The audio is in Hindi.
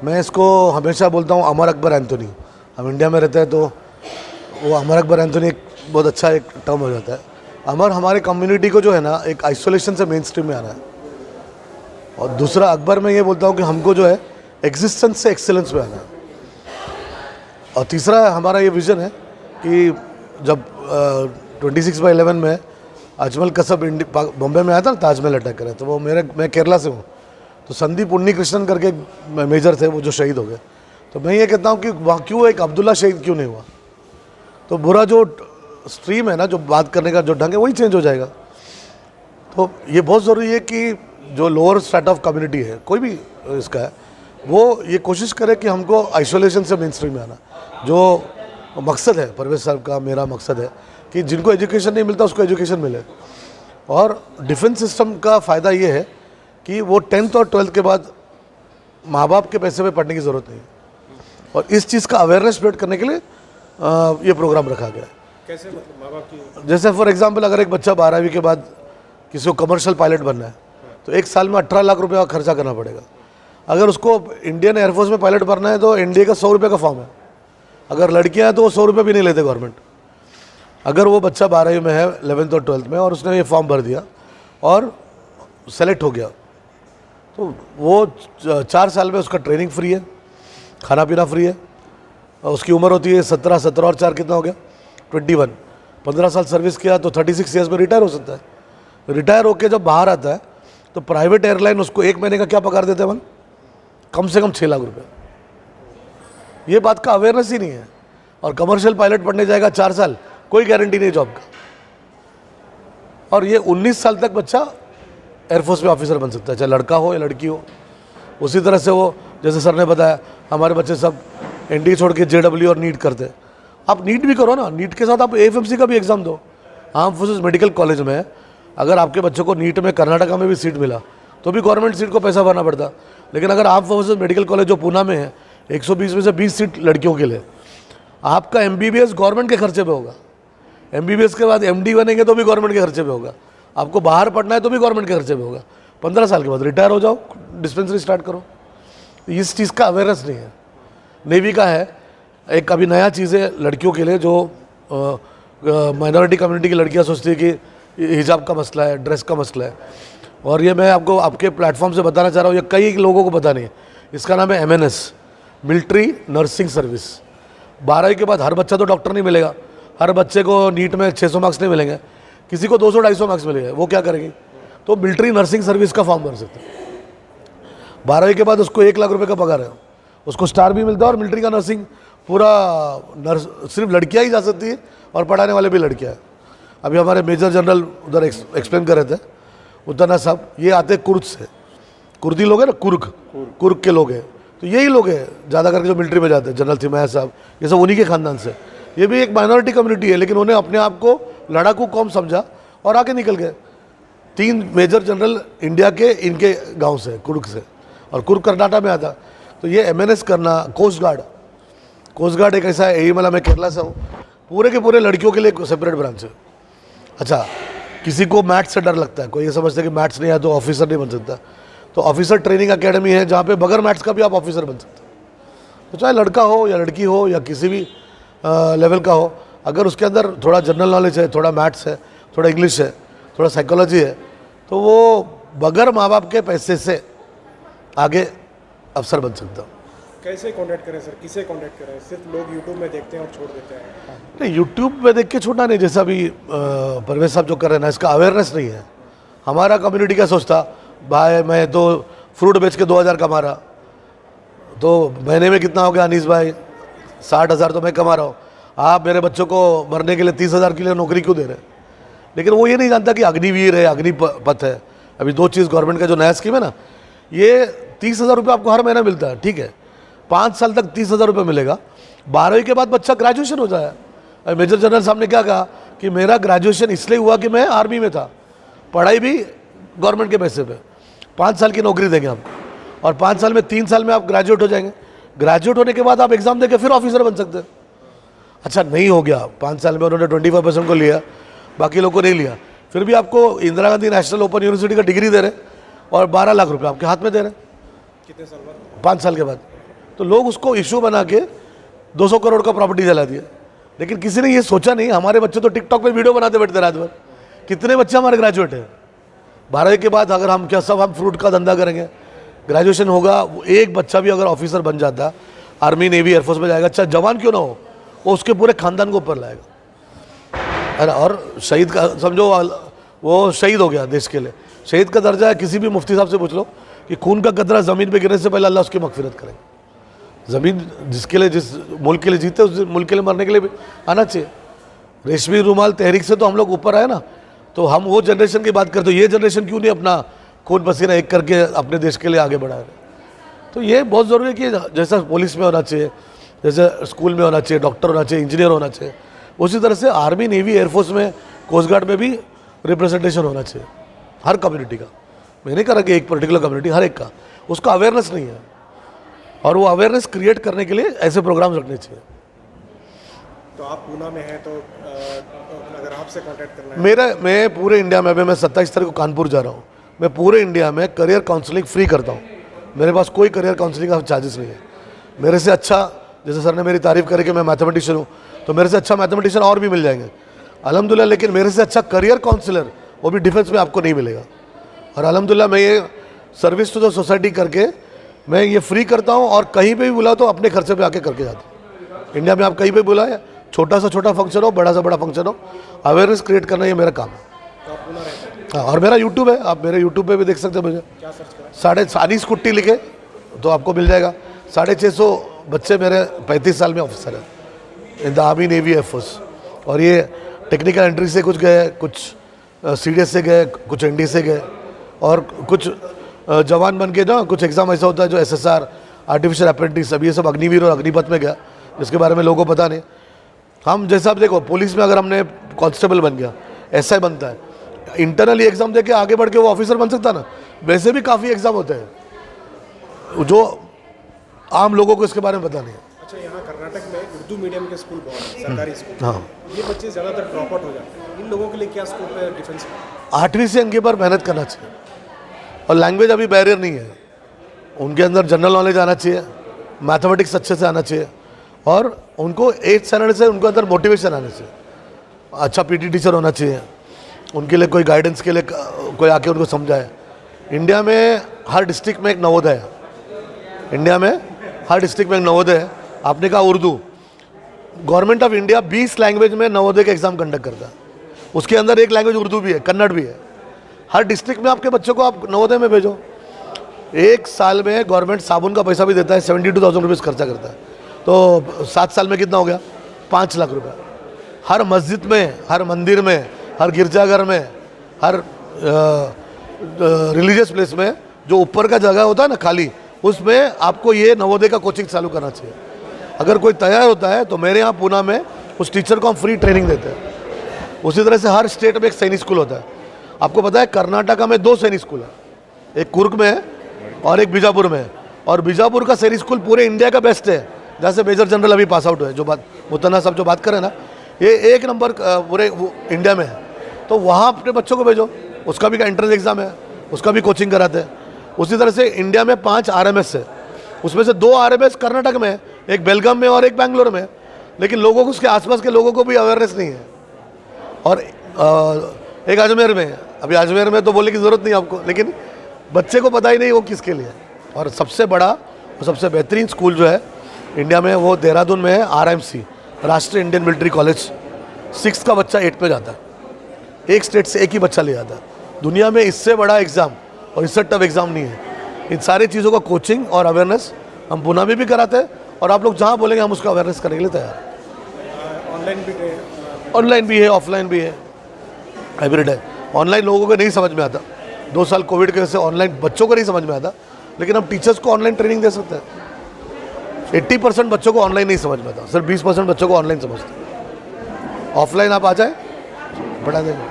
मैं इसको हमेशा बोलता हूँ अमर अकबर एंथोनी। हम इंडिया में रहते हैं तो वो अमर अकबर एंथोनी एक बहुत अच्छा एक टर्म हो जाता है। अमर हमारे कम्युनिटी को जो है ना एक आइसोलेशन से मेन स्ट्रीम में आना है, और दूसरा अकबर मैं ये बोलता हूँ कि हमको जो है एग्जिस्टेंस से एक्सेलेंस में आना है। और तीसरा हमारा ये विज़न है कि जब 26/11 में अजमल कसब बॉम्बे में आया था ताजमहल अटैक करे, तो वो मैं केरला से हूँ, तो संदीप उन्नीकृष्णन करके मेजर थे वो जो शहीद हो गए। तो मैं ये कहता हूँ कि वहाँ क्यों एक अब्दुल्ला शहीद क्यों नहीं हुआ। तो बुरा जो स्ट्रीम है ना, जो बात करने का जो ढंग है वही चेंज हो जाएगा। तो ये बहुत ज़रूरी है कि जो लोअर स्ट्रेट ऑफ कम्युनिटी है, कोई भी इसका है, वो ये कोशिश करे कि हमको आइसोलेशन से मेन स्ट्रीम में आना। जो मकसद है परवेज साहब का, मेरा मकसद है कि जिनको एजुकेशन नहीं मिलता उसको एजुकेशन मिले। और डिफेंस सिस्टम का फ़ायदा ये है कि वो 10th और 12th के बाद माँ बाप के पैसे पे पढ़ने की ज़रूरत नहीं है, और इस चीज़ का अवेयरनेस स्प्रेड करने के लिए ये प्रोग्राम रखा गया है। कैसे मतलब माँ बाप की? जैसे फॉर एग्जांपल अगर एक बच्चा 12वीं के बाद किसी को कमर्शियल पायलट बनना है तो एक साल में 18 लाख रुपये का खर्चा करना पड़ेगा। अगर उसको इंडियन एयरफोर्स में पायलट बनना है तो एनडीए का 100 रुपये का फॉर्म है। अगर लड़कियां हैं तो वो 100 रुपये भी नहीं लेते गवर्नमेंट। अगर वो बच्चा 12वीं में है, 11th और 12th में, और उसने ये फॉर्म भर दिया और सेलेक्ट हो गया, तो वो 4 साल में उसका ट्रेनिंग फ्री है, खाना पीना फ्री है। उसकी उम्र होती है 17 और 4 कितना हो गया 21। 15 साल सर्विस किया तो 36 ईयर्स में रिटायर हो सकता है। रिटायर होकर जब बाहर आता है तो प्राइवेट एयरलाइन उसको 1 महीने का क्या पगार देते हैं मन, कम से कम 6 लाख रुपये। ये बात का अवेयरनेस ही नहीं है। और कमर्शियल पायलट पढ़ने जाएगा 4 साल, कोई गारंटी नहीं जॉब का। और ये 19 साल तक बच्चा एयरफोर्स में ऑफिसर बन सकता है, चाहे लड़का हो या लड़की हो। उसी तरह से वो, जैसे सर ने बताया, हमारे बच्चे सब एनडीए छोड़ के जेडब्ल्यू और नीट करते हैं। आप नीट भी करो ना, नीट के साथ आप एएफएमसी का भी एग्ज़ाम दो। आर्म फोर्सेस मेडिकल कॉलेज में अगर आपके बच्चों को नीट में कर्नाटका में भी सीट मिला तो भी गवर्नमेंट सीट को पैसा भरना पड़ता। लेकिन अगर आर्म फोर्सेस मेडिकल कॉलेज जो पूना में है, 120 में से 20 सीट लड़कियों के लिए, आपका एमबीबीएस गवर्नमेंट के खर्चे पे होगा। एमबीबीएस के बाद एमडी बनेंगे तो भी गवर्नमेंट के खर्चे पे होगा। आपको बाहर पढ़ना है तो भी गवर्नमेंट के खर्चे पे होगा। 15 साल के बाद रिटायर हो जाओ, डिस्पेंसरी स्टार्ट करो। इस चीज़ का अवेयरनेस नहीं है। नेवी का है एक अभी नया चीज़ है लड़कियों के लिए, जो माइनॉरिटी कम्युनिटी की लड़कियां सोचती है कि हिजाब का मसला है, ड्रेस का मसला है। और ये मैं आपको आपके प्लेटफॉर्म से बताना चाह रहा हूँ, ये कई लोगों को पता नहीं है। इसका नाम है MNS, मिलिट्री नर्सिंग सर्विस। 12वीं के बाद हर बच्चा तो डॉक्टर नहीं मिलेगा, हर बच्चे को नीट में 600 मार्क्स नहीं मिलेंगे, किसी को 200-250 मार्क्स मिलेंगे। वो क्या करेगी? तो मिलिट्री नर्सिंग सर्विस का फॉर्म भर सकते हैं। 12वीं के बाद उसको 1 लाख रुपए का पगार है, उसको स्टार भी मिलता है। और मिलिट्री का नर्सिंग पूरा नर्स सिर्फ लड़कियां ही जा सकती है, और पढ़ाने वाले भी लड़कियां हैं। अभी हमारे मेजर जनरल उधर एक्सप्लेन कर रहे थे, उत्तना साहब, ये आते कुर्द से, कुर्दी लोग हैं ना, कुर्ग के लोग हैं। तो यही लोग हैं ज़्यादा करके जो मिलिट्री में जाते हैं। जनरल थिमैया साहब, ये सब उन्हीं के खानदान से। ये भी एक माइनॉरिटी कम्युनिटी है, लेकिन उन्हें अपने आप को लड़ाकू कौम समझा और आगे निकल गए। 3 मेजर जनरल इंडिया के इनके गांव से, कुर्ग से, और कुर्ग कर्नाटक में आता। तो ये MNS करना, कोस्ट गार्ड एक ऐसा है। मतलब मैं केरला से हूँ, पूरे के पूरे लड़कियों के लिए एक सेपरेट ब्रांच है। अच्छा, किसी को मैथ्स से डर लगता है, कोई ये समझता है कि मैथ्स नहीं आया तो ऑफिसर नहीं बन सकता, तो ऑफिसर ट्रेनिंग एकेडमी है जहाँ पे बगैर मैथ्स का भी आप ऑफिसर बन सकते हैं। तो चाहे लड़का हो या लड़की हो या किसी भी लेवल का हो, अगर उसके अंदर थोड़ा जनरल नॉलेज है, थोड़ा मैथ्स है, थोड़ा इंग्लिश है, थोड़ा साइकोलॉजी है, तो वो बगैर माँ बाप के पैसे से आगे अफसर बन सकता हूँ। कैसे कांटेक्ट करें सर, किसे कांटेक्ट करें? सिर्फ लोग यूट्यूब में देखते हैं और छोड़ देते हैं। नहीं, यूट्यूब में देख के छोड़ना नहीं। जैसा अभी परवेज साहब जो कर रहे हैं ना, इसका अवेयरनेस नहीं है। हमारा कम्युनिटी क्या सोचता, भाई मैं तो फ्रूट बेच के 2000 कमा रहा, तो महीने में कितना हो गया अनीस भाई, 60,000 तो मैं कमा रहा हूँ। आप मेरे बच्चों को मरने के लिए 30,000 के लिए नौकरी क्यों दे रहे हैं? लेकिन वो ये नहीं जानता कि अग्निवीर है, अग्निपथ है। अभी 2 चीज़ गवर्नमेंट का जो नया स्कीम है ना, ये 30,000 रुपये आपको हर महीना मिलता है, ठीक है, 5 साल तक 30,000 रुपये मिलेगा। 12वीं के बाद बच्चा ग्रेजुएशन हो जाए। मेजर जनरल साहब ने क्या कहा कि मेरा ग्रेजुएशन इसलिए हुआ कि मैं आर्मी में था, पढ़ाई भी गवर्नमेंट के पैसे पे, 5 साल की नौकरी देंगे हम, और 5 साल में 3 साल में आप ग्रेजुएट हो जाएंगे। ग्रेजुएट होने के बाद आप एग्जाम देके फिर ऑफिसर बन सकते हैं। अच्छा, नहीं हो गया 5 साल में, उन्होंने 25% को लिया, बाकी लोग को नहीं लिया, फिर भी आपको Indira Gandhi national open university का डिग्री दे रहे और 12 लाख रुपये आपके हाथ में दे रहे। कितने साल बाद? 5 साल के बाद। तो लोग उसको इशू बना के 200 करोड़ का प्रॉपर्टी जला दिया। लेकिन किसी ने ये सोचा नहीं, हमारे बच्चे तो टिकटॉक पे वीडियो बनाते बैठते रात भर। कितने बच्चे हमारे ग्रेजुएट हैं 12 के बाद, अगर हम क्या सब हम फ्रूट का धंधा करेंगे, ग्रेजुएशन होगा, एक बच्चा भी अगर ऑफिसर बन जाता, आर्मी नेवी एयरफोर्स में जाएगा, चाहे जवान क्यों ना हो, वो उसके पूरे खानदान को ऊपर लाएगा, है ना। और शहीद का समझो, वो शहीद हो गया देश के लिए, शहीद का दर्जा है। किसी भी मुफ्ती साहब से पूछ लो कि खून का कतरा ज़मीन पे गिरने से पहले अल्लाह उसकी मगफिरत करेगा। ज़मीन जिसके लिए, जिस मुल्क के लिए जीते, उस मुल्क के लिए मरने के लिए भी आना चाहिए। रेशमी रुमाल तहरीक से तो हम लोग ऊपर आए ना, तो हम वो जनरेशन की बात करते, तो ये जनरेशन क्यों नहीं अपना खून पसीना एक करके अपने देश के लिए आगे बढ़ा रहे। तो ये बहुत ज़रूरी है कि जैसा पुलिस में होना चाहिए, जैसे स्कूल में होना चाहिए, डॉक्टर होना चाहिए, इंजीनियर होना चाहिए, उसी तरह से आर्मी नेवी एयरफोर्स में, कोस्ट गार्ड में भी रिप्रेजेंटेशन होना चाहिए हर कम्युनिटी का। मैं नहीं कह रहा कि एक पर्टिकुलर कम्युनिटी, हर एक का, उसका अवेयरनेस नहीं है, और वो अवेयरनेस क्रिएट करने के लिए ऐसे प्रोग्राम्स रखने चाहिए। तो आप पूना में हैं, तो अगर आपसे कांटेक्ट करना है, मैं पूरे इंडिया में, अभी मैं 27 तारीख को कानपुर जा रहा हूँ, मैं पूरे इंडिया में करियर काउंसलिंग फ्री करता हूँ। मेरे पास कोई करियर काउंसलिंग का चार्जेस नहीं है। मेरे से अच्छा, जैसे सर ने मेरी तारीफ़ करी कि मैं मैथमेटिशियन हूँ, तो मेरे से अच्छा मैथमेटिशियन और भी मिल जाएंगे अल्हम्दुलिल्लाह, लेकिन मेरे से अच्छा करियर काउंसलर वो भी डिफेंस में आपको नहीं मिलेगा। और अल्हम्दुलिल्लाह मैं ये सर्विस टू द सोसाइटी करके मैं ये फ्री करता हूँ, और कहीं पे भी बुला तो अपने खर्चे पे आके करके जाता हूँ। इंडिया में आप कहीं पे बुलाए, छोटा सा छोटा फंक्शन हो, बड़ा सा बड़ा फंक्शन हो, अवेयरनेस क्रिएट करना ये मेरा काम है। तो आप पूना रहते हैं? हाँ, और मेरा यूट्यूब है, आप मेरे यूट्यूब पे भी देख सकते हैं मुझे। क्या सर्च करें? अनीस कुट्टी लिखे तो आपको मिल जाएगा। 650 बच्चे मेरे 35 साल में ऑफिसर हैं in the army navy air force, और ये टेक्निकल एंट्री से कुछ गए, कुछ सीडीएस से गए, कुछ एनडी से गए, और कुछ जवान बन के ना, कुछ एग्ज़ाम ऐसा होता है जो एसएसआर, आर्टिफिशियल अप्रेंटिस, अब ये सब अग्निवीर और अग्निपथ में गया, जिसके बारे में लोगों को पता नहीं। हम जैसा आप देखो, पुलिस में अगर हमने कांस्टेबल बन गया, एसआई बनता है, इंटरनली एग्ज़ाम दे के आगे बढ़ के वो ऑफिसर बन सकता ना। वैसे भी काफ़ी एग्ज़ाम होते हैं जो आम लोगों को इसके बारे में पता नहीं है। अच्छा, यहाँ कर्नाटक में उर्दू मीडियम के स्कूल बहुत हैं, सरकारी स्कूल। हाँ, ये बच्चे ज़्यादातर ड्रॉप आउट हो जाते हैं, इन लोगों के लिए क्या स्कोप है डिफेंस में? 8वीं से इनके पर मेहनत करना चाहिए, और लैंग्वेज अभी बैरियर नहीं है, उनके अंदर जनरल नॉलेज आना चाहिए, मैथमेटिक्स अच्छे से आना चाहिए, और उनको 8th स्टैंडर्ड से उनको अंदर मोटिवेशन आना चाहिए। अच्छा पीटी टीचर होना चाहिए, उनके लिए कोई गाइडेंस के लिए कोई आके उनको समझाए। इंडिया में हर डिस्ट्रिक्ट में एक नवोदय है, इंडिया में हर डिस्ट्रिक्ट में एक नवोदय है। आपने कहा Urdu, government of India 20 language में नवोदय का एग्ज़ाम कंडक्ट करता है, उसके अंदर एक लैंग्वेज उर्दू भी है, कन्नड़ भी है। हर डिस्ट्रिक्ट में आपके बच्चों को आप नवोदय में भेजो। एक साल में गवर्नमेंट साबुन का पैसा भी देता है, 72,000 रुपीज़ खर्चा करता है, तो 7 साल में कितना हो गया? 5 लाख रुपये। हर मस्जिद में, हर मंदिर में, हर गिरजाघर में, हर रिलीजियस प्लेस में जो ऊपर का जगह होता है ना खाली, उसमें आपको ये नवोदय का कोचिंग चालू करना चाहिए। अगर कोई तैयार होता है तो मेरे यहाँ पूना में उस टीचर को हम फ्री ट्रेनिंग देते हैं। उसी तरह से हर स्टेट में एक सैनिक स्कूल होता है। आपको पता है कर्नाटका में 2 सैनिक स्कूल है, एक कुर्ग में है और एक बीजापुर में है, और बीजापुर का सैनिक स्कूल पूरे इंडिया का बेस्ट है, जहाँ से मेजर जनरल अभी पास आउट हुए, जो बात मुतना साहब जो बात करें ना, ये 1 नंबर पूरे इंडिया में है। तो वहाँ अपने बच्चों को भेजो, उसका भी एंट्रेंस एग्ज़ाम है, उसका भी कोचिंग कराते हैं। उसी तरह से इंडिया में 5 RMS है, उसमें से 2 RMS कर्नाटक में है, एक बेलगाम में और एक बेंगलोर में, लेकिन लोगों को, उसके आसपास के लोगों को भी अवेयरनेस नहीं है। और एक अजमेर में है, अभी अजमेर में तो बोलने की ज़रूरत नहीं आपको, लेकिन बच्चे को पता ही नहीं वो किसके लिए है। और सबसे बड़ा और सबसे बेहतरीन स्कूल जो है इंडिया में वो देहरादून में है, RMC, राष्ट्रीय इंडियन मिलिट्री कॉलेज। 6th का बच्चा 8th पे जाता है, एक स्टेट से एक ही बच्चा ले जाता है। दुनिया में इससे बड़ा एग्ज़ाम और इससे टफ एग्ज़ाम नहीं है। इन सारी चीज़ों का कोचिंग और अवेयरनेस हम पूना में भी कराते हैं, और आप लोग जहाँ बोलेंगे हम उसका अवेयरनेस करने के लिए तैयार हैं। ऑनलाइन भी है, ऑफलाइन भी है, हाइब्रिड है। ऑनलाइन लोगों को नहीं समझ में आता, 2 साल कोविड के वजह से ऑनलाइन बच्चों को नहीं समझ में आता, लेकिन हम टीचर्स को ऑनलाइन ट्रेनिंग दे सकते हैं। 80% बच्चों को ऑनलाइन नहीं समझ में आता, सिर्फ 20% बच्चों को ऑनलाइन समझते हैं। ऑफलाइन आप आ जाए, पढ़ा देंगे।